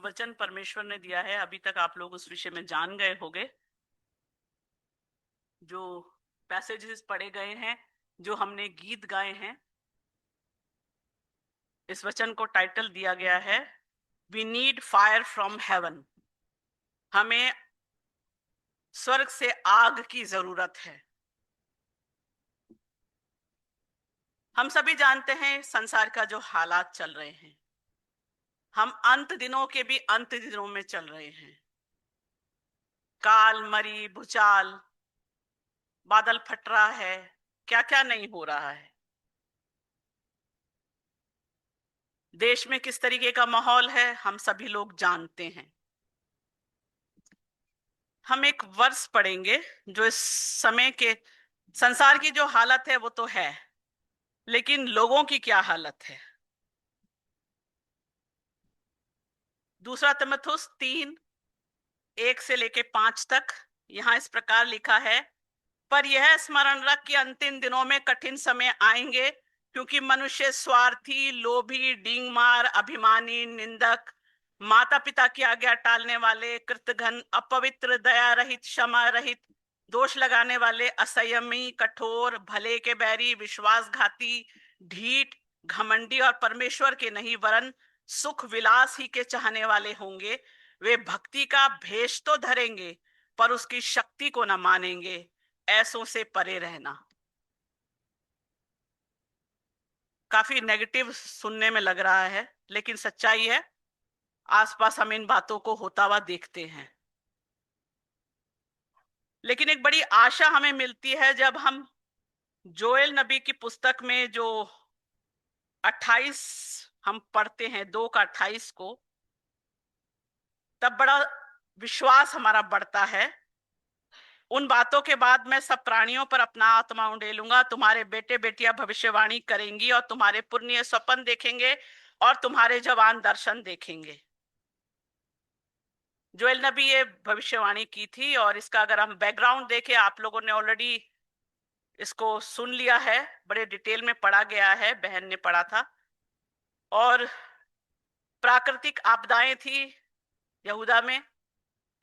वचन परमेश्वर ने दिया है, अभी तक आप लोग उस विषय में जान गए होंगे। जो पैसेजेस पढ़े गए हैं, जो हमने गीत गाए हैं, इस वचन को टाइटल दिया गया है we need fire from heaven. हमें स्वर्ग से आग की जरूरत है। हम सभी जानते हैं संसार का जो हालात चल रहे हैं, हम अंत दिनों के भी अंत दिनों में चल रहे हैं। काल मरी भूचाल, बादल फट रहा है, क्या क्या नहीं हो रहा है। देश में किस तरीके का माहौल है हम सभी लोग जानते हैं। हम एक वर्ष पढ़ेंगे जो इस समय के संसार की जो हालत है वो तो है, लेकिन लोगों की क्या हालत है। दूसरा तिमुथियुस 3:1 से लेके 5 तक यहां इस प्रकार लिखा है, पर यह स्मरण रख कि अंतिम दिनों में कठिन समय आएंगे, क्योंकि मनुष्य स्वार्थी, लोभी, डींगमार, अभिमानी, निंदक, माता पिता की आज्ञा टालने वाले, कृतघ्न, अपवित्र, दया रहित, क्षमा रहित, दोष लगाने वाले, असंयमी, कठोर, भले के बैरी, विश्वासघाती, ढीठ, घमंडी और परमेश्वर के नहीं वरन सुख विलास ही के चाहने वाले होंगे। वे भक्ति का भेष तो धरेंगे पर उसकी शक्ति को न मानेंगे। ऐसों से परे रहना। काफी नेगेटिव सुनने में लग रहा है, लेकिन सच्चाई है। आसपास हम इन बातों को होता हुआ देखते हैं, लेकिन एक बड़ी आशा हमें मिलती है जब हम जोएल नबी की पुस्तक में जो 28 हम पढ़ते हैं, 2 का 28 को, तब बड़ा विश्वास हमारा बढ़ता है। उन बातों के बाद मैं सब प्राणियों पर अपना आत्मा उंडेलूंगा, तुम्हारे बेटे बेटियां भविष्यवाणी करेंगी और तुम्हारे पुण्य स्वप्न देखेंगे और तुम्हारे जवान दर्शन देखेंगे। जोएल नबी ये भविष्यवाणी की थी, और इसका अगर हम बैकग्राउंड देखें, आप लोगों ने ऑलरेडी इसको सुन लिया है, बड़े डिटेल में पढ़ा गया है, बहन ने पढ़ा था। और प्राकृतिक आपदाएं थी यहूदा में,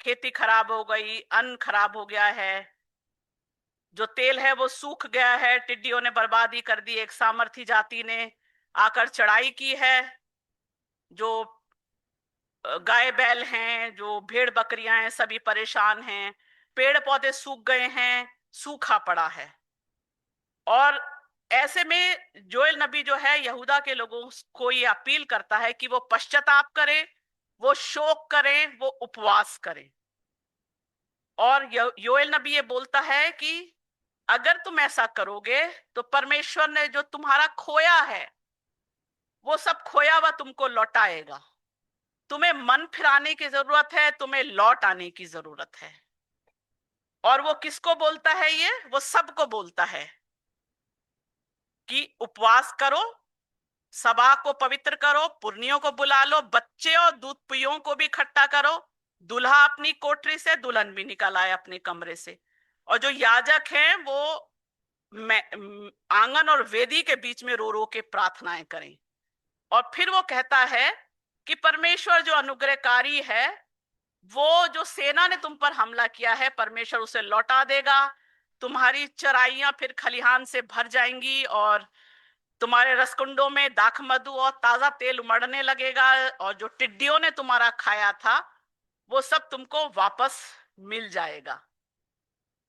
खेती खराब हो गई, अन्न खराब हो गया है, जो तेल है वो सूख गया है, टिड्डियों ने बर्बादी कर दी, एक सामर्थी जाति ने आकर चढ़ाई की है, जो गाय बैल हैं, जो भेड़ बकरियां हैं, सभी परेशान हैं, पेड़ पौधे सूख गए हैं, सूखा पड़ा है। और ऐसे में जोएल नबी जो है यहूदा के लोगों को ये अपील करता है कि वो पश्चाताप करें, वो शोक करें, वो उपवास करें। और योएल नबी ये बोलता है कि अगर तुम ऐसा करोगे तो परमेश्वर ने जो तुम्हारा खोया है वो सब खोया हुआ तुमको लौटाएगा। तुम्हें मन फिराने की जरूरत है, तुम्हें लौट आने की जरूरत है। और वो किसको बोलता है? ये वो सबको बोलता है कि उपवास करो, सभा को पवित्र करो, पुरनियों को बुला लो, बच्चे और दूध पियों को भी इकट्ठा करो, दूल्हा अपनी कोठरी से, दुल्हन भी निकल आए अपने कमरे से। और जो याजक हैं वो आंगन और वेदी के बीच में रो रो के प्रार्थनाएं करें। और फिर वो कहता है कि परमेश्वर जो अनुग्रहकारी है, वो जो सेना ने तुम पर हमला किया है, परमेश्वर उसे लौटा देगा। तुम्हारी चराइयां फिर खलिहान से भर जाएंगी और तुम्हारे रसकुंडों में दाख मधु और ताजा तेल उमड़ने लगेगा, और जो टिड्डियों ने तुम्हारा खाया था वो सब तुमको वापस मिल जाएगा।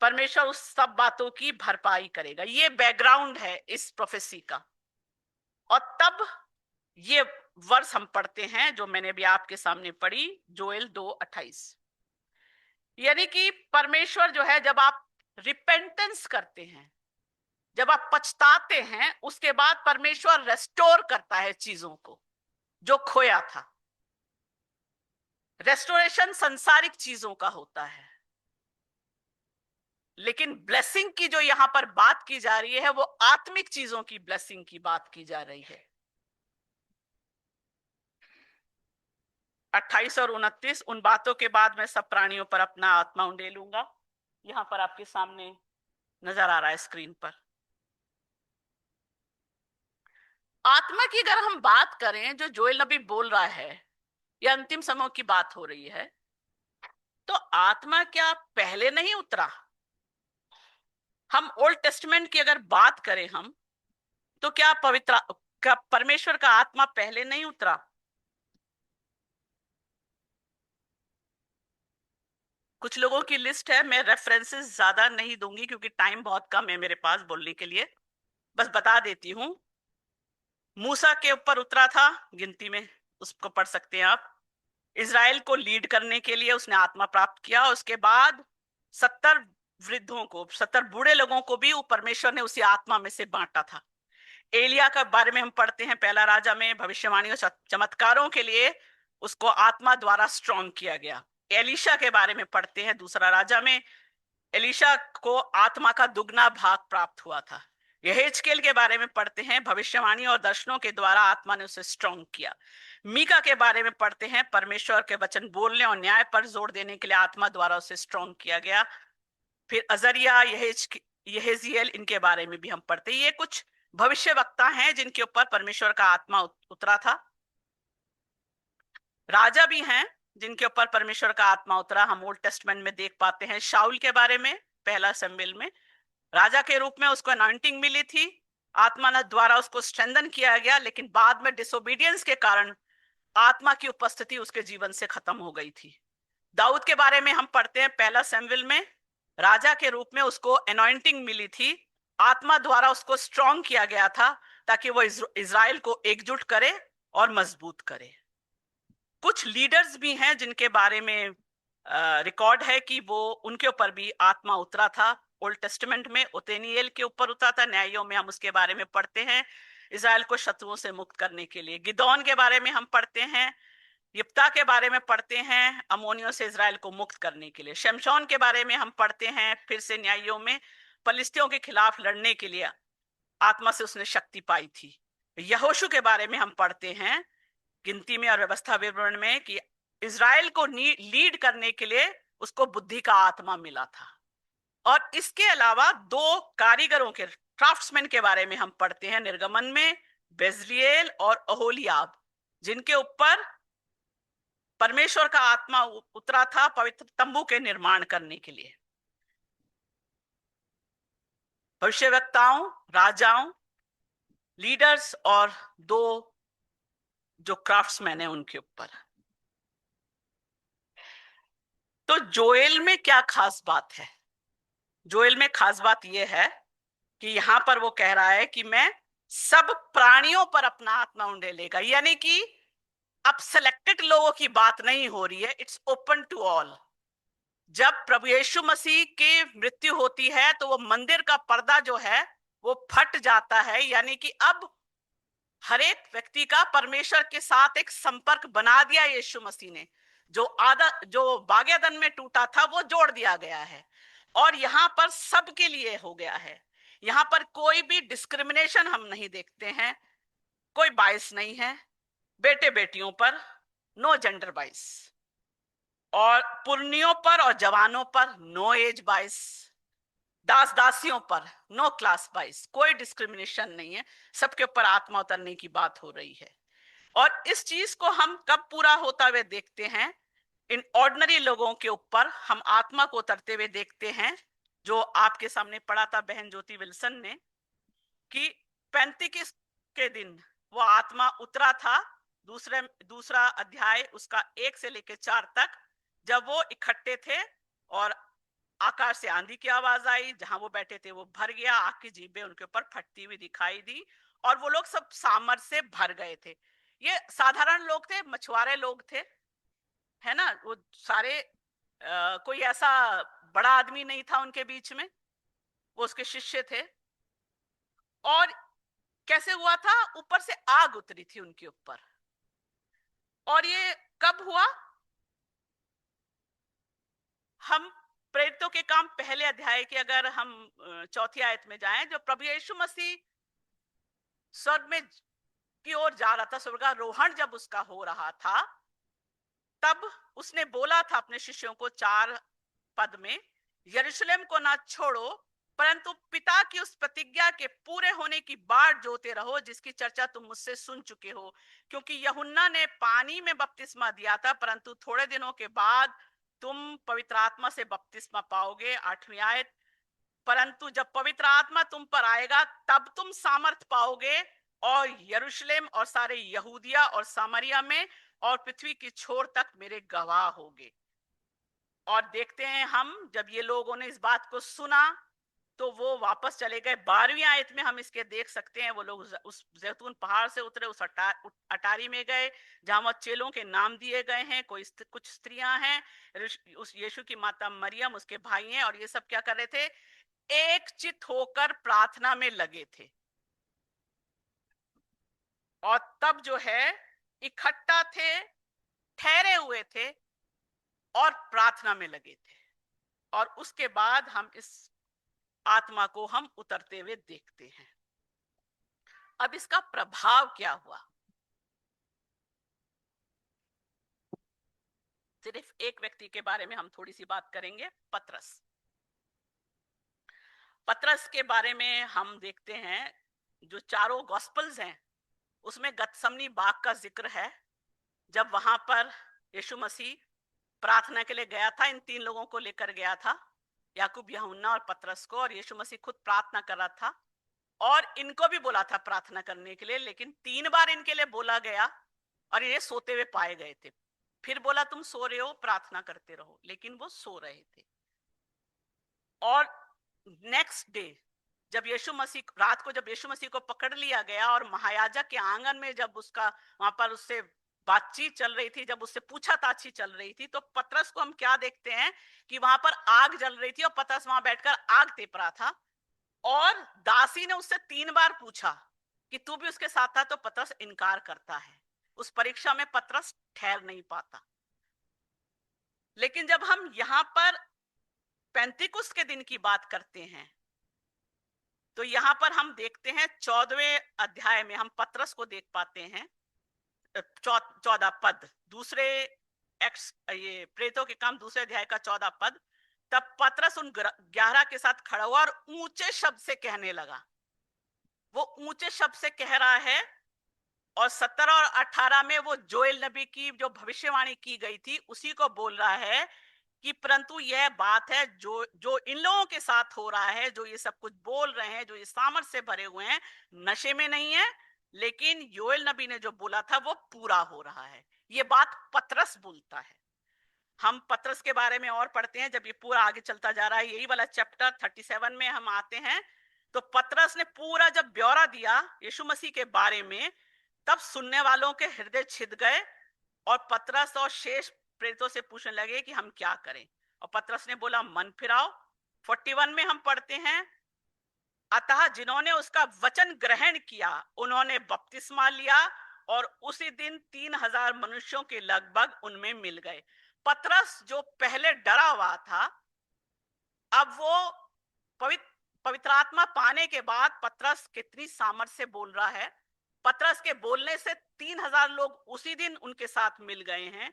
परमेश्वर उस सब बातों की भरपाई करेगा। ये बैकग्राउंड है इस प्रोफेसी का। और तब ये वर्ष हम पढ़ते हैं जो मैंने भी आपके सामने पढ़ी, जोएल 2:28। यानी कि परमेश्वर जो है, जब आप रिपेंटेंस करते हैं, जब आप पछताते हैं, उसके बाद परमेश्वर रेस्टोर करता है चीजों को जो खोया था। रेस्टोरेशन संसारिक चीजों का होता है, लेकिन ब्लेसिंग की जो यहां पर बात की जा रही है वो आत्मिक चीजों की ब्लेसिंग की बात की जा रही है। 28 और 29, उन बातों के बाद मैं सब प्राणियों पर अपना आत्मा उंडेलूंगा। यहां पर आपके सामने नजर आ रहा है स्क्रीन पर। आत्मा की अगर हम बात करें, जो जोएल नबी बोल रहा है, ये अंतिम समय की बात हो रही है। तो आत्मा क्या पहले नहीं उतरा? हम ओल्ड टेस्टमेंट की अगर बात करें हम, तो क्या परमेश्वर का आत्मा पहले नहीं उतरा? कुछ लोगों की लिस्ट है, मैं रेफरेंसेस ज्यादा नहीं दूंगी क्योंकि टाइम बहुत कम है मेरे पास बोलने के लिए, बस बता देती हूँ। मूसा के ऊपर उतरा था, गिनती में उसको पढ़ सकते हैं आप। इज़राइल को लीड करने के लिए उसने आत्मा प्राप्त किया। उसके बाद 70 वृद्धों को, 70 बूढ़े लोगों को भी परमेश्वर ने उसी आत्मा में से बांटा था। एलिया के बारे में हम पढ़ते हैं पहला राजा में, भविष्यवाणी और चमत्कारों के लिए उसको आत्मा द्वारा स्ट्रॉन्ग किया गया। एलिशा के बारे में पढ़ते हैं दूसरा राजा में, एलिशा को आत्मा का दुगना भाग प्राप्त हुआ था। यहेजकेल के बारे में पढ़ते हैं, भविष्यवाणी और दर्शनों के द्वारा आत्मा ने उसे स्ट्रॉन्ग किया। मीका के बारे में पढ़ते हैं, परमेश्वर के वचन बोलने और न्याय पर जोर देने के लिए आत्मा द्वारा उसे स्ट्रॉन्ग किया गया। फिर अजरिया, यहेजियल, इनके बारे में भी हम पढ़ते हैं। ये कुछ भविष्य वक्ता हैं जिनके ऊपर परमेश्वर का आत्मा उतरा था। राजा भी हैं जिनके ऊपर परमेश्वर का आत्मा उतरा, हम ओल्ड टेस्टमेंट में देख पाते हैं। शाऊल के बारे में पहला शमूएल में, राजा के रूप में उसको अनॉइंटिंग मिली थी, आत्मा द्वारा उसको स्ट्रेंथन किया गया, लेकिन बाद में डिसोबीडियंस के कारण आत्मा की उपस्थिति उसके जीवन से खत्म हो गई थी। दाऊद के बारे में हम पढ़ते हैं पहला शमूएल में, राजा के रूप में उसको अनॉइंटिंग मिली थी, आत्मा द्वारा उसको स्ट्रॉन्ग किया गया था ताकि वो इज़राइल को एकजुट करे और मजबूत करे। कुछ लीडर्स भी हैं जिनके बारे में रिकॉर्ड है कि वो, उनके ऊपर भी आत्मा उतरा था। ओल्ड टेस्टमेंट में ओतेनिएल के ऊपर उतरा था, न्यायों में हम उसके बारे में पढ़ते हैं, इज़राइल को शत्रुओं से मुक्त करने के लिए। गिदोन के बारे में हम पढ़ते हैं, यिप्ता के बारे में पढ़ते हैं, अमोनियों से इज़राइल को मुक्त करने के लिए। शमशोन के बारे में हम पढ़ते हैं फिर से न्यायों में, फलिस्तियों के खिलाफ लड़ने के लिए आत्मा से उसने शक्ति पाई थी। यहोशू के बारे में हम पढ़ते हैं गिनती में और व्यवस्था विवरण में कि इज़राइल को लीड करने के लिए उसको बुद्धि का आत्मा मिला था। और इसके अलावा दो कारीगरों के, क्राफ्ट्समैन के बारे में हम पढ़ते हैं निर्गमन में, बेजरिएल और ओहोलियाब, जिनके ऊपर परमेश्वर का आत्मा उतरा था पवित्र तंबू के निर्माण करने के लिए। भविष्यवक्ताओं, राजाओं, लीडर्स और दो जो क्राफ्ट्समैन है उनके ऊपर। तो जोएल में क्या खास बात है? जोएल में खास बात यह है कि यहां पर वो कह रहा है कि मैं सब प्राणियों पर अपना आत्मा उंडेलेगा, यानी कि अब सिलेक्टेड लोगों की बात नहीं हो रही है, इट्स ओपन टू ऑल। जब प्रभु यीशु मसीह की मृत्यु होती है तो वो मंदिर का पर्दा जो है वो फट जाता है, यानी कि अब हर एक व्यक्ति का परमेश्वर के साथ एक संपर्क बना दिया यीशु मसीह ने। जो बागेदन में टूटा था वो जोड़ दिया गया है, और यहाँ पर सबके लिए हो गया है। यहाँ पर कोई भी डिस्क्रिमिनेशन हम नहीं देखते हैं, कोई बाइस नहीं है। बेटे बेटियों पर नो जेंडर बाइस, और पुर्नियों पर और जवानों पर नो एज बाइस, दास दासियों पर नो क्लास बाइस, कोई डिस्क्रिमिनेशन नहीं है। सबके ऊपर आत्मा उतरने की बात हो रही है। और इस चीज को हम कब पूरा होता हुए देखते हैं? इन ऑर्डिनरी लोगों के ऊपर हम आत्मा को उतरते हुए देखते हैं, जो आपके सामने पढ़ा था बहन ज्योति विल्सन ने, कि 35 के दिन वो आत्मा उतरा था। दूसरा अध्याय उसका 1 से लेकर 4 तक, जब वो इकट्ठे थे और आकाश से आंधी की आवाज आई, जहां वो बैठे थे वो भर गया, आग की जीभें उनके ऊपर फटती हुई दिखाई दी, और वो लोग सब सामर्थ से भर गए थे। ये साधारण लोग थे, मछुआरे लोग थे, है ना, वो सारे कोई ऐसा बड़ा आदमी नहीं था उनके बीच में, वो उसके शिष्य थे। और कैसे हुआ था? ऊपर से आग उतरी थी उनके ऊपर। और ये कब हुआ? हम प्रेरितों के काम पहले अध्याय के अगर हम चौथी आयत में जाएं, जो प्रभु यीशु मसीह स्वर्ग में की ओर जा रहा था, स्वर्गारोहण जब उसका हो रहा था, तब उसने बोला था अपने शिष्यों को 4 पद में, यरूशलेम को ना छोड़ो परंतु पिता की उस प्रतिज्ञा के पूरे होने की बाट जोते रहो, जिसकी चर्चा तुम मुझसे सुन चुके हो। क्योंकि यूहन्ना ने पानी में बपतिस्मा दिया था, परंतु थोड़े दिनों के बाद तुम पवित्र आत्मा से बपतिस्मा पाओगे। 8वीं आयत, परंतु जब पवित्र आत्मा तुम पर आएगा तब तुम सामर्थ पाओगे और यरूशलेम और सारे यहूदिया और सामरिया में और पृथ्वी की छोर तक मेरे गवाह होगे। और देखते हैं हम, जब ये लोगों ने इस बात को सुना तो वो वापस चले गए। 12वीं आयत में हम इसके देख सकते हैं, वो लोग उस जैतून पहाड़ से उतरे, उस अटारी में गए जहां वह चेलों के नाम दिए गए हैं। कुछ स्त्रियां हैं, उस यीशु की माता मरियम, उसके भाई हैं, और ये सब क्या कर रहे थे? एक चित होकर प्रार्थना में लगे थे। और तब जो है इकट्ठा थे, ठहरे हुए थे और प्रार्थना में लगे थे। और उसके बाद हम इस आत्मा को हम उतरते हुए देखते हैं। अब इसका प्रभाव क्या हुआ? सिर्फ एक व्यक्ति के बारे में हम थोड़ी सी बात करेंगे, पतरस। पतरस के बारे में हम देखते हैं, जो चारों गॉस्पल्स हैं उसमें गतसमनी बाग का जिक्र है। जब वहां पर यीशु मसीह प्रार्थना के लिए गया था, इन 3 लोगों को लेकर गया था, याकूब, यूहन्ना और पतरस को, और यीशु मसीह खुद प्रार्थना कर रहा था और इनको भी बोला था प्रार्थना करने के लिए, लेकिन 3 बार इनके लिए बोला गया और ये सोते हुए पाए गए थे। फिर बोला तुम सो रहे हो, प्रार्थना करते रहो, लेकिन वो सो रहे थे। और नेक्स्ट डे जब यीशु मसीह, रात को जब यीशु मसीह को पकड़ लिया गया और महायाजक के आंगन में जब उसका वहां पर उससे बातचीत चल रही थी, जब उससे पूछताछ चल रही थी, तो पतरस को हम क्या देखते हैं कि वहां पर आग जल रही थी और पतरस वहां बैठकर आग तेप रहा था। और दासी ने उससे 3 बार पूछा कि तू भी उसके साथ था, तो पतरस इनकार करता है। उस परीक्षा में पतरस ठहर नहीं पाता। लेकिन जब हम यहां पर पेंतिकुस्त के दिन की बात करते हैं, तो यहां पर हम देखते हैं 14वें अध्याय में हम पतरस को देख पाते हैं। 14 पद, दूसरे एक्स, ये प्रेतों के काम दूसरे अध्याय का 14 पद। तब पतरस उन 11 के साथ खड़ा हुआ और ऊंचे शब्द से कहने लगा। वो ऊंचे शब्द से कह रहा है। और 17 और 18 में वो जोएल नबी की जो भविष्यवाणी की गई थी उसी को बोल रहा है कि परंतु यह बात है जो जो इन लोगों के साथ हो रहा है, जो ये सब कुछ बोल रहे हैं, जो ये सामर्थ से भरे हुए हैं, नशे में नहीं है, लेकिन योएल नबी ने जो बोला था वो पूरा हो रहा है। ये बात पतरस बोलता है। हम पतरस के बारे में और पढ़ते हैं, जब ये पूरा आगे चलता जा रहा है, यही वाला चैप्टर 37 में हम आते हैं, तो पतरस ने पूरा जब ब्यौरा दिया यीशु मसीह के बारे में, तब सुनने वालों के हृदय छिद गए और पतरस और शेष प्रेरितों से पूछने लगे कि हम क्या करें। और पतरस ने बोला मन फिराओ। 41 में हम पढ़ते हैं, अतः जिन्होंने उसका वचन ग्रहण किया उन्होंने बपतिस्मा लिया और उसी दिन 3000 मनुष्यों के लगभग उनमें मिल गए। पतरस जो पहले डरा हुआ था, अब वो पवित्र आत्मा पाने के बाद पतरस कितनी सामर्थ्य से बोल रहा है। पतरस के बोलने से 3000 लोग उसी दिन उनके साथ मिल गए हैं।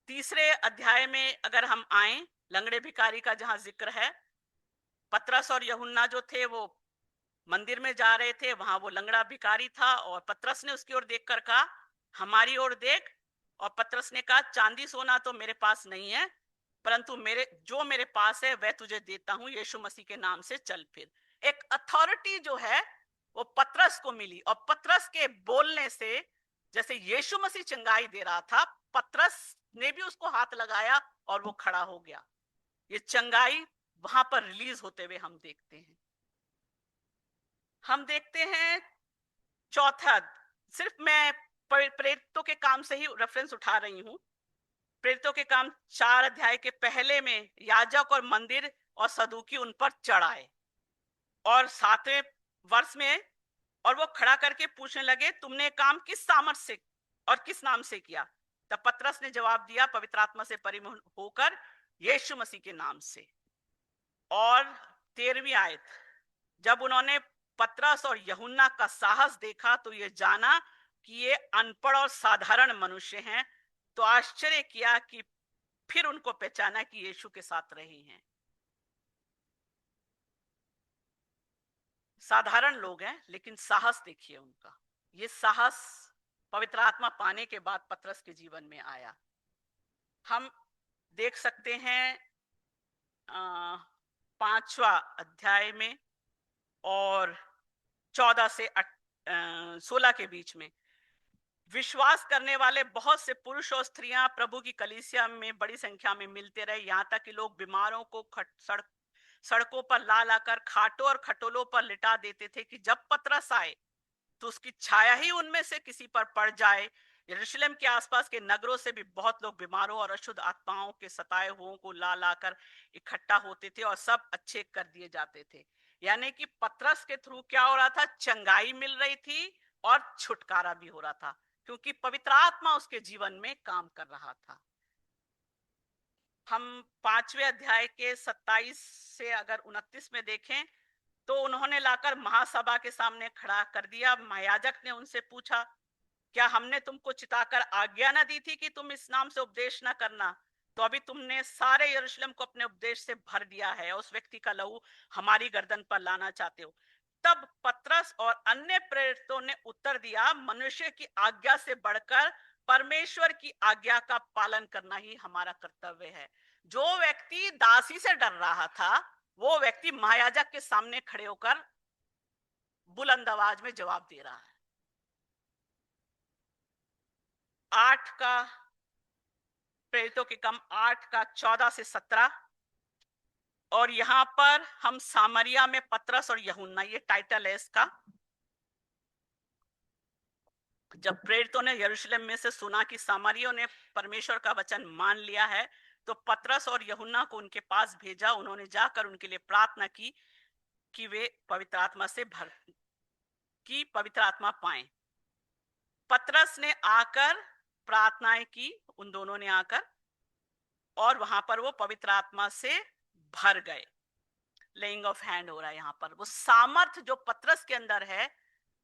तीसरे अध्याय में अगर हम आए, लंगड़े भिखारी का जहां जिक्र है, पतरस और यूहन्ना जो थे वो मंदिर में जा रहे थे, वहां वो लंगड़ा भिखारी था और पतरस ने उसकी ओर देखकर कहा हमारी ओर देख। और पतरस ने कहा चांदी सोना तो मेरे पास नहीं है, परंतु मेरे पास है वह तुझे देता हूं, यीशु मसीह के नाम से चल फिर। एक अथॉरिटी जो है वो पतरस को मिली और पतरस के बोलने से, जैसे यीशु मसीह चंगाई दे रहा था, पतरस ने भी उसको हाथ लगाया और वो खड़ा हो गया। ये चंगाई वहां पर रिलीज होते हुए हम देखते हैं। हम देखते हैं चौथा, सिर्फ मैं प्रेरितों के काम से ही रेफरेंस उठा रही हूं। प्रेरितों के काम 4 अध्याय के पहले में याजक और मंदिर और सदूकी उन पर चढ़ाए और 7वें वर्ष में, और वो खड़ा करके पूछने लगे तुमने काम किस सामर्थ से और किस नाम से किया। तब पतरस ने जवाब दिया पवित्र आत्मा से परिपूर्ण होकर यीशु मसीह के नाम से। और 13वीं आयत, जब उन्होंने पतरस और यूहन्ना का साहस देखा तो ये जाना कि ये अनपढ़ और साधारण मनुष्य हैं, तो आश्चर्य किया कि फिर उनको पहचाना कि यीशु के साथ रहे हैं। साधारण लोग हैं, लेकिन साहस देखिए उनका। ये साहस पवित्र आत्मा पाने के बाद पतरस के जीवन में आया। हम देख सकते हैं 5वां अध्याय में और 14 से 16 के बीच में विश्वास करने वाले बहुत से पुरुष और स्त्रियां प्रभु की कलीसिया में बड़ी संख्या में मिलते रहे, यहाँ तक कि लोग बीमारों को सड़कों पर ला लाकर खाटों और खटोलों पर लिटा देते थे कि जब पतरस आए तो उसकी छाया ही उनमें से किसी पर पड़ जाए। यरूशलेम के आसपास के नगरों से भी बहुत लोग बीमारों और अशुद्ध आत्माओं के सताए हुओं को ला लाकर इकट्ठा होते थे और सब अच्छे कर दिए जाते थे। यानी कि पतरस के थ्रू क्या हो रहा था? चंगाई मिल रही थी और छुटकारा भी हो रहा था, क्योंकि पवित्र आत्मा उसके जीवन में काम कर रहा था। हम 5वें अध्याय के 27 से अगर 29 में देखें तो उन्होंने लाकर महासभा के सामने खड़ा कर दिया। महायाजक ने उनसे पूछा, क्या हमने तुमको चिताकर आज्ञा न दी थी कि तुम इस नाम से उपदेश न करना? तो अभी तुमने सारे यरूशलेम को अपने उपदेश से भर दिया है, उस व्यक्ति का लहू हमारी गर्दन पर लाना चाहते हो। तब पतरस और अन्य प्रेरितों ने उत्तर दिया, मनुष्य की आज्ञा से बढ़कर परमेश्वर की आज्ञा का पालन करना ही हमारा कर्तव्य है। जो व्यक्ति दासी से डर रहा था, वो व्यक्ति महायाजक के सामने खड़े होकर बुलंद आवाज में जवाब दे रहा है। 8 का प्रेरितों के कम 8 का 14 से 17, और यहां पर हम सामरिया में पतरस और यूहन्ना, ये टाइटल है इसका। जब प्रेरितों ने यरूशलेम में से सुना कि सामरियों ने परमेश्वर का वचन मान लिया है, तो पतरस और यूहन्ना को उनके पास भेजा। उन्होंने जाकर उनके लिए प्रार्थना की कि वे पवित्र आत्मा पाएं। पतरस ने आकर प्रार्थनाएं की, उन दोनों ने आकर, और वहां पर वो पवित्र आत्मा से भर गए। लेइंग ऑफ हैंड हो रहा है यहाँ पर। वो सामर्थ जो पतरस के अंदर है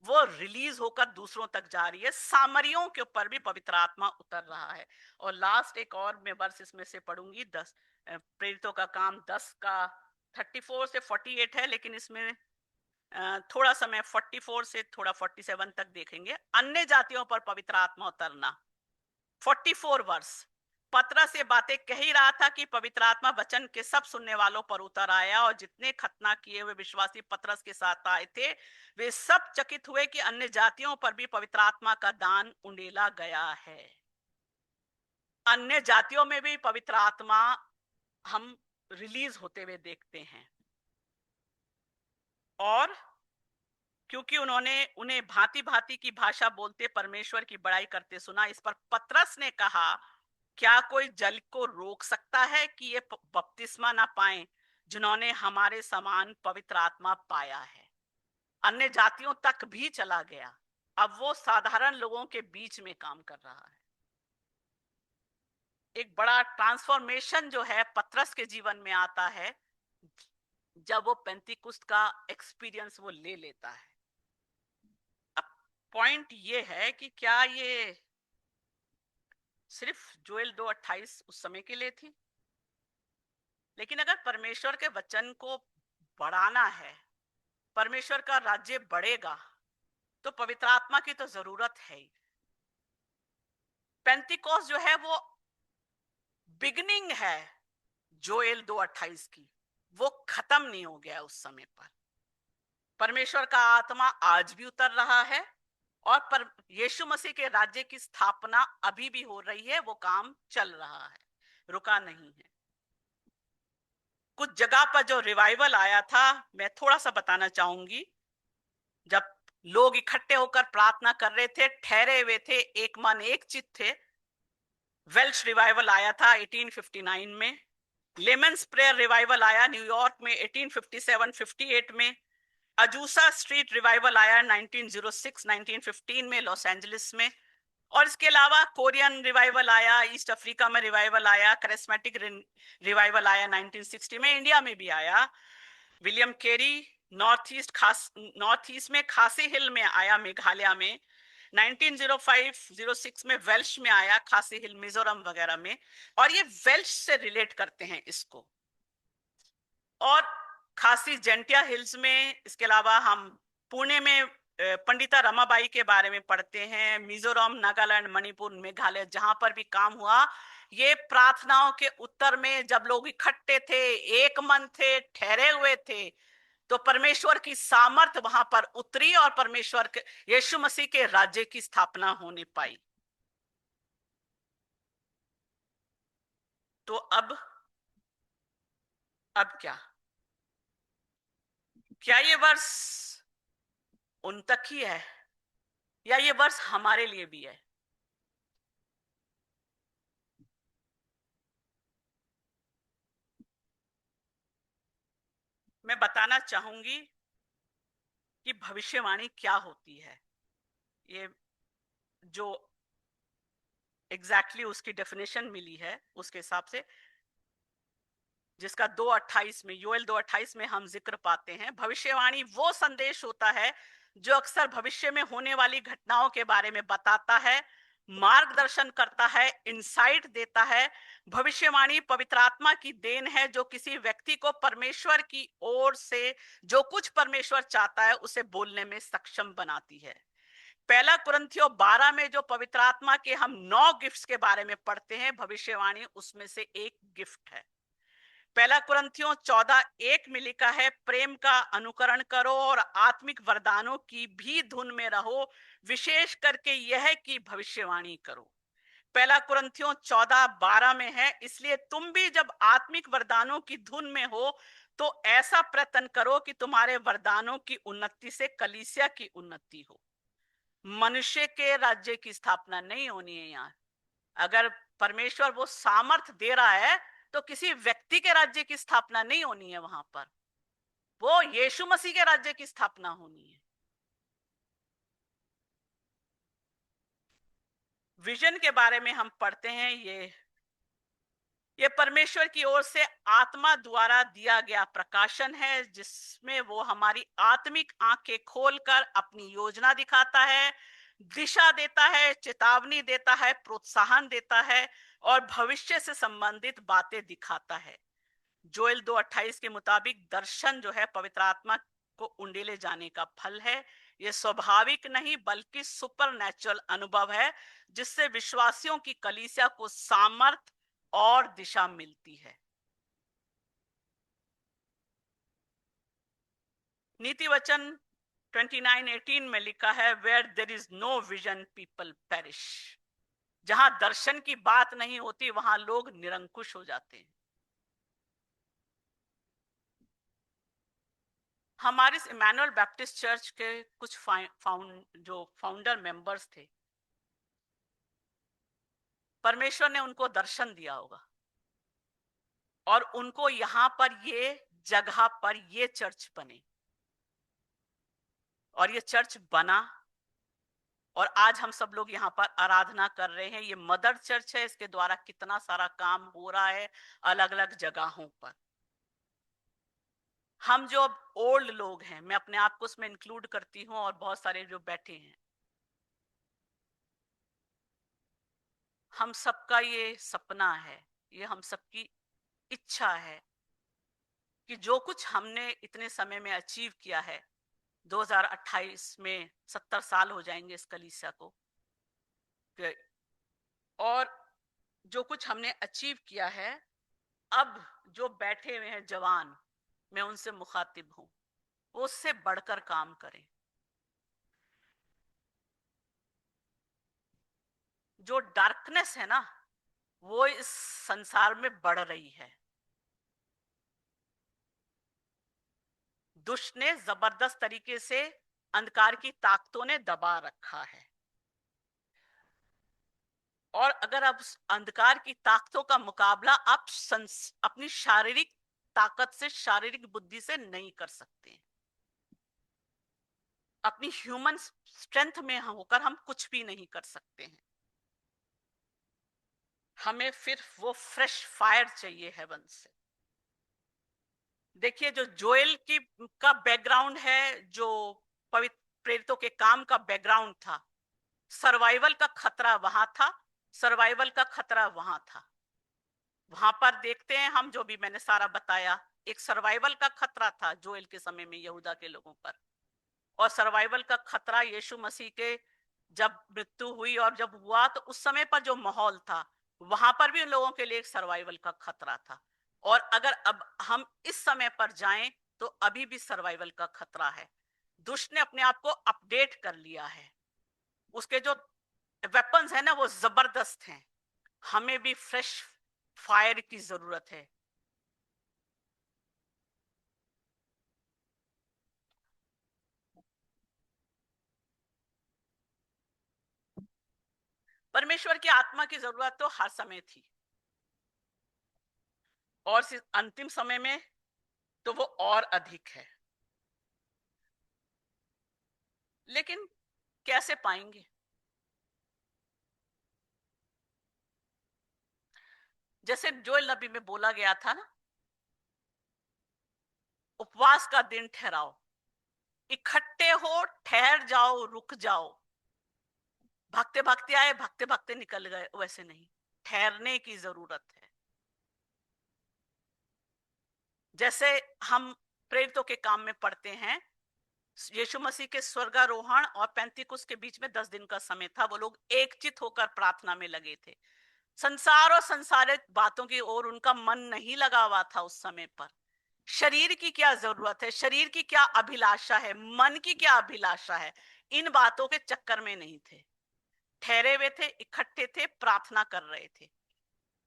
वो रिलीज होकर दूसरों तक जा रही है। सामरियों के ऊपर भी पवित्र आत्मा उतर रहा है। और लास्ट एक और मैं वर्ष इसमें से पढ़ूंगी, 10 प्रेरितों का काम 10 का 34 से 48 है, लेकिन इसमें थोड़ा समय 44 से थोड़ा 47 तक देखेंगे। अन्य जातियों पर पवित्र आत्मा उतरना, 44 वर्ष पतरस ये बातें कह ही रहा था कि पवित्र आत्मा वचन के सब सुनने वालों पर उतर आया, और जितने खतना किए हुए विश्वासी पतरस के साथ आए थे वे सब चकित हुए कि अन्य जातियों पर भी पवित्र आत्मा का दान उंडेला गया है। अन्य जातियों में भी पवित्र आत्मा हम रिलीज होते हुए देखते हैं। और क्योंकि उन्हें भांति भांति की भाषा बोलते परमेश्वर की बड़ाई करते सुना, इस पर पतरस ने कहा, क्या कोई जल को रोक सकता है कि ये बपतिस्मा ना पाएं जिन्होंने हमारे समान पवित्र आत्मा पाया है? अन्य जातियों तक भी चला गया। अब वो साधारण लोगों के बीच में काम कर रहा है। एक बड़ा ट्रांसफॉर्मेशन जो है पतरस के जीवन में आता है जब वो पेंतीकुस्त का एक्सपीरियंस वो ले लेता है। अब पॉइंट ये है कि क्या ये सिर्फ जोएल 2:28 उस समय के लिए थी? लेकिन अगर परमेश्वर के वचन को बढ़ाना है, परमेश्वर का राज्य बढ़ेगा, तो पवित्र आत्मा की तो जरूरत है ही। पेंतिकोस जो है वो बिगनिंग है जोएल 2:28 की, वो खत्म नहीं हो गया उस समय पर। परमेश्वर का आत्मा आज भी उतर रहा है, और पर यीशु मसीह के राज्य की स्थापना अभी भी हो रही है। वो काम चल रहा है, रुका नहीं है। कुछ जगह पर जो रिवाइवल आया था, मैं थोड़ा सा बताना चाहूंगी। जब लोग इकट्ठे होकर प्रार्थना कर रहे थे, ठहरे हुए थे, एक मन एक चित्त थे, वेल्श रिवाइवल आया था 1859 में। लेमन्स प्रेयर रिवाइवल आया न्यूयॉर्क में 1857-58 में। अजूसा स्ट्रीट रिवाइवल आया 1906-1915 में लॉस एंजलिस में। और इसके अलावा कोरियन रिवाइवल आया, ईस्ट अफ्रीका में रिवाइवल आया, करिस्मेटिक रिवाइवल आया 1960 में, इंडिया में भी आया। विलियम केरी नॉर्थ ईस्ट में खासी हिल में आया, मेघालय में। 1905-06 में वेल्श में आया, खासी हिल मिजोरम वगैरह में। और ये वेल्श से रिलेट करते हैं इसको। और खासी जैंटिया हिल्स में, इसके अलावा हम पुणे में पंडिता रमाबाई के बारे में पढ़ते हैं, मिजोरम, नागालैंड, मणिपुर, मेघालय, जहां पर भी काम हुआ, ये प्रार्थनाओं के उत्तर में जब लोग इकट्ठे थे, एक मन थे, ठहरे हुए थे, तो परमेश्वर की सामर्थ वहां पर उतरी और परमेश्वर के, यीशु मसीह के राज्य की स्थापना होने पाई। तो अब क्या ये वर्ष उन तक ही है, या ये वर्ष हमारे लिए भी है? मैं बताना चाहूंगी कि भविष्यवाणी क्या होती है। ये जो एग्जैक्टली उसकी डेफिनेशन मिली है उसके हिसाब से, जिसका 2:28 में, योएल 2:28 में हम जिक्र पाते हैं, भविष्यवाणी वो संदेश होता है जो अक्सर भविष्य में होने वाली घटनाओं के बारे में बताता है, मार्गदर्शन करता है, इंसाइट देता है। भविष्यवाणी पवित्र आत्मा की देन है जो किसी व्यक्ति को परमेश्वर की ओर से जो कुछ परमेश्वर चाहता है उसे बोलने में सक्षम बनाती है। पहला कुरिन्थियों 12 में जो पवित्र आत्मा के हम 9 गिफ्ट्स के बारे में पढ़ते हैं, भविष्यवाणी उसमें से एक गिफ्ट है। पहला कुरिन्थियों 14:1 में लिखा है, प्रेम का अनुकरण करो और आत्मिक वरदानों की भी धुन में रहो, विशेष करके यह कि भविष्यवाणी करो। पहला कुरिन्थियों 14:12 में है, इसलिए तुम भी जब आत्मिक वरदानों की धुन में हो तो ऐसा प्रयत्न करो कि तुम्हारे वरदानों की उन्नति से कलीसिया की उन्नति हो। मनुष्य के राज्य की स्थापना नहीं होनी है यहाँ। अगर परमेश्वर वो सामर्थ दे रहा है तो किसी व्यक्ति के राज्य की स्थापना नहीं होनी है वहां पर, वो यीशु मसीह के राज्य की स्थापना होनी है। विजन के बारे में हम पढ़ते हैं, ये परमेश्वर की ओर से आत्मा द्वारा दिया गया प्रकाशन है, जिसमें वो हमारी आत्मिक आंखें खोलकर अपनी योजना दिखाता है, दिशा देता है, चेतावनी देता है, प्रोत्साहन देता है और भविष्य से संबंधित बातें दिखाता है। जोएल 2:28 के मुताबिक दर्शन जो है पवित्र आत्मा को उंडेले जाने का फल है। यह स्वाभाविक नहीं बल्कि सुपरनैचुरल अनुभव है जिससे विश्वासियों की कलीसिया को सामर्थ और दिशा मिलती है। नीति वचन 29:18 में लिखा है, where there is no vision people perish. जहां दर्शन की बात नहीं होती वहां लोग निरंकुश हो जाते हैं। हमारे इमैनुअल बैप्टिस्ट चर्च के कुछ जो फाउंडर मेंबर्स थे, परमेश्वर ने उनको दर्शन दिया होगा और उनको यहां पर ये जगह पर ये चर्च बने और ये चर्च बना और आज हम सब लोग यहाँ पर आराधना कर रहे हैं। ये मदर चर्च है, इसके द्वारा कितना सारा काम हो रहा है अलग अलग जगहों पर। हम जो ओल्ड लोग हैं, मैं अपने आप को उसमें इंक्लूड करती हूँ और बहुत सारे जो बैठे हैं, हम सबका ये सपना है, ये हम सबकी इच्छा है कि जो कुछ हमने इतने समय में अचीव किया है, 2028 में 70 साल हो जाएंगे इस कलीसिया को, और जो कुछ हमने अचीव किया है, अब जो बैठे हुए हैं जवान, मैं उनसे मुखातिब हूं, वो उससे बढ़कर काम करें। जो डार्कनेस है ना, वो इस संसार में बढ़ रही है। दुष्ट ने जबरदस्त तरीके से, अंधकार की ताकतों ने दबा रखा है, और अगर आप अंधकार की ताकतों का मुकाबला आप अपनी शारीरिक ताकत से, शारीरिक बुद्धि से नहीं कर सकते, अपनी ह्यूमन स्ट्रेंथ में होकर हम कुछ भी नहीं कर सकते हैं। हमें फिर वो फ्रेश फायर चाहिए हेवन से। देखिए, जो जोएल की का बैकग्राउंड है, जो पवित्र प्रेरितों के काम का बैकग्राउंड था, सर्वाइवल का खतरा वहां था, सर्वाइवल का खतरा वहां था। वहां पर देखते हैं हम, जो भी मैंने सारा बताया, एक सर्वाइवल का खतरा था जोएल के समय में यहूदा के लोगों पर, और सर्वाइवल का खतरा यीशु मसीह के जब मृत्यु हुई और जब हुआ तो उस समय पर जो माहौल था वहां पर भी उन लोगों के लिए एक सर्वाइवल का खतरा था। और अगर अब हम इस समय पर जाएं तो अभी भी सर्वाइवल का खतरा है। दुष्ट ने अपने आप को अपडेट कर लिया है, उसके जो वेपन्स है ना वो जबरदस्त हैं। हमें भी फ्रेश फायर की जरूरत है। परमेश्वर की आत्मा की जरूरत तो हर समय थी, और अंतिम समय में तो वो और अधिक है। लेकिन कैसे पाएंगे? जैसे जोएल नबी में बोला गया था ना, उपवास का दिन ठहराओ, इकट्ठे हो, ठहर जाओ, रुक जाओ। भागते भागते आए, भागते भागते निकल गए, वैसे नहीं, ठहरने की जरूरत है। जैसे हम प्रेरितों के काम में पढ़ते हैं, यीशु मसीह के स्वर्गारोहण और पैंतीकुस के बीच में 10 दिन का समय था। वो लोग एकचित होकर प्रार्थना में लगे थे। संसार और संसारिक बातों की ओर उनका मन नहीं लगा हुआ था उस समय पर। शरीर की क्या जरूरत है, शरीर की क्या अभिलाषा है, मन की क्या अभिलाषा है, इन बातों के चक्कर में नहीं थे। ठहरे हुए थे, इकट्ठे थे, प्रार्थना कर रहे थे।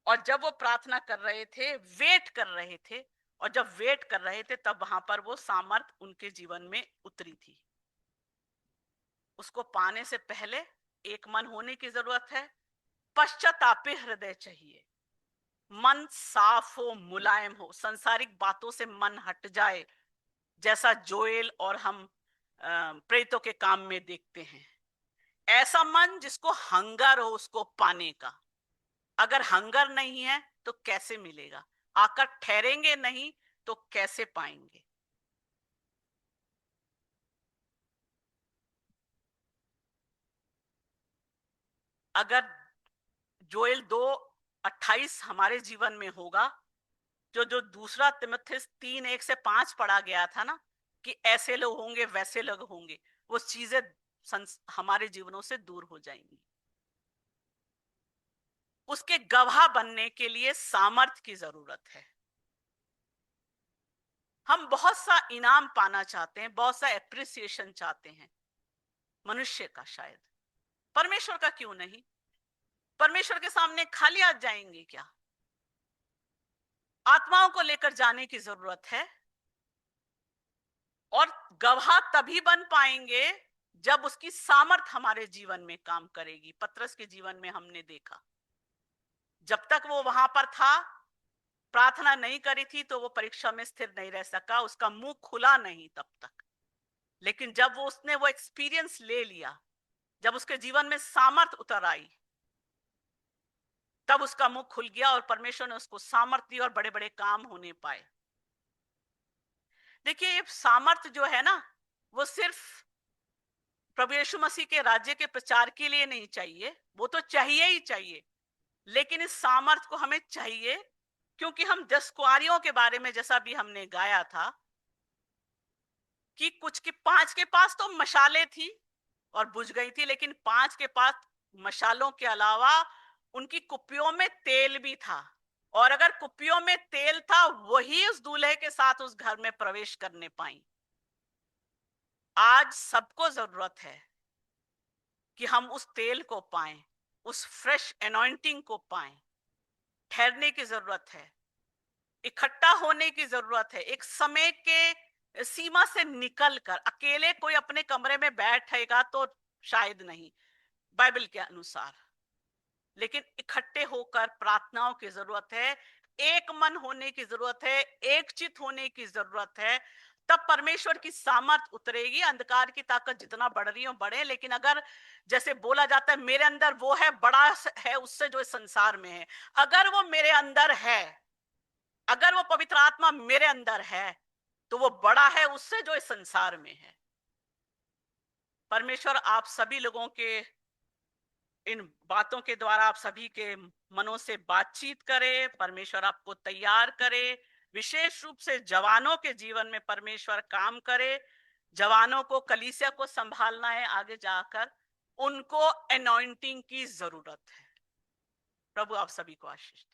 और जब वो प्रार्थना कर रहे थे, वेट कर रहे थे, और जब वेट कर रहे थे तब वहां पर वो सामर्थ उनके जीवन में उतरी थी। उसको पाने से पहले एक मन होने की जरूरत है, पश्चातापी हृदय चाहिए, मन साफ हो, मुलायम हो, संसारिक बातों से मन हट जाए, जैसा जोएल और हम प्रेरितों के काम में देखते हैं। ऐसा मन जिसको हंगर हो उसको पाने का। अगर हंगर नहीं है तो कैसे मिलेगा? आकर ठहरेंगे नहीं तो कैसे पाएंगे? अगर जोएल 2:28 हमारे जीवन में होगा, जो जो दूसरा तिमुथियुस 3:1 से 5 पढ़ा गया था ना, कि ऐसे लोग होंगे, वैसे लोग होंगे, वो चीजें हमारे जीवनों से दूर हो जाएंगी। उसके गवाह बनने के लिए सामर्थ्य की जरूरत है। हम बहुत सा इनाम पाना चाहते हैं, बहुत सा एप्रिसिएशन चाहते हैं, मनुष्य का शायद, परमेश्वर का क्यों नहीं? परमेश्वर के सामने खाली हाथ जाएंगे क्या? आत्माओं को लेकर जाने की जरूरत है। और गवाह तभी बन पाएंगे जब उसकी सामर्थ हमारे जीवन में काम करेगी। पतरस के जीवन में हमने देखा, जब तक वो वहां पर था, प्रार्थना नहीं करी थी, तो वो परीक्षा में स्थिर नहीं रह सका, उसका मुंह खुला नहीं तब तक। लेकिन जब वो उसने वो एक्सपीरियंस ले लिया, जब उसके जीवन में सामर्थ उतर आई, तब उसका मुंह खुल गया और परमेश्वर ने उसको सामर्थ दी और बड़े बड़े काम होने पाए। देखिए, ये सामर्थ जो है ना, वो सिर्फ प्रभु यीशु मसीह के राज्य के प्रचार के लिए नहीं चाहिए, वो तो चाहिए ही चाहिए। लेकिन इस सामर्थ को हमें चाहिए क्योंकि हम 10 कुआरियों के बारे में जैसा भी हमने गाया था, कि कुछ के 5 के पास तो मशालें थी और बुझ गई थी, लेकिन 5 के पास मशालों के अलावा उनकी कुप्पियों में तेल भी था। और अगर कुप्पियों में तेल था, वही उस दूल्हे के साथ उस घर में प्रवेश करने पाई। आज सबको जरूरत है कि हम उस तेल को पाएं, उस फ्रेश एनॉइंटिंग को पाएं। ठहरने की जरूरत है, इकट्ठा होने की जरूरत है, एक समय के सीमा से निकलकर। अकेले कोई अपने कमरे में बैठेगा तो शायद नहीं, बाइबल के अनुसार, लेकिन इकट्ठे होकर प्रार्थनाओं की जरूरत है, एक मन होने की जरूरत है, एकचित होने की जरूरत है। तब परमेश्वर की सामर्थ उतरेगी। अंधकार की ताकत जितना बढ़ रही हो बढ़े, लेकिन अगर जैसे बोला जाता है मेरे अंदर वो है बड़ा है उससे जो इस संसार में है, अगर वो मेरे अंदर है, अगर वो पवित्र आत्मा मेरे अंदर है, तो वो बड़ा है उससे जो इस संसार में है। परमेश्वर आप सभी लोगों के इन बातों के द्वारा आप सभी के मनों से बातचीत करे, परमेश्वर आपको तैयार करे, विशेष रूप से जवानों के जीवन में परमेश्वर काम करे। जवानों को, कलीसिया को संभालना है आगे जाकर, उनको अनॉइंटिंग की जरूरत है। प्रभु आप सभी को आशीष दे।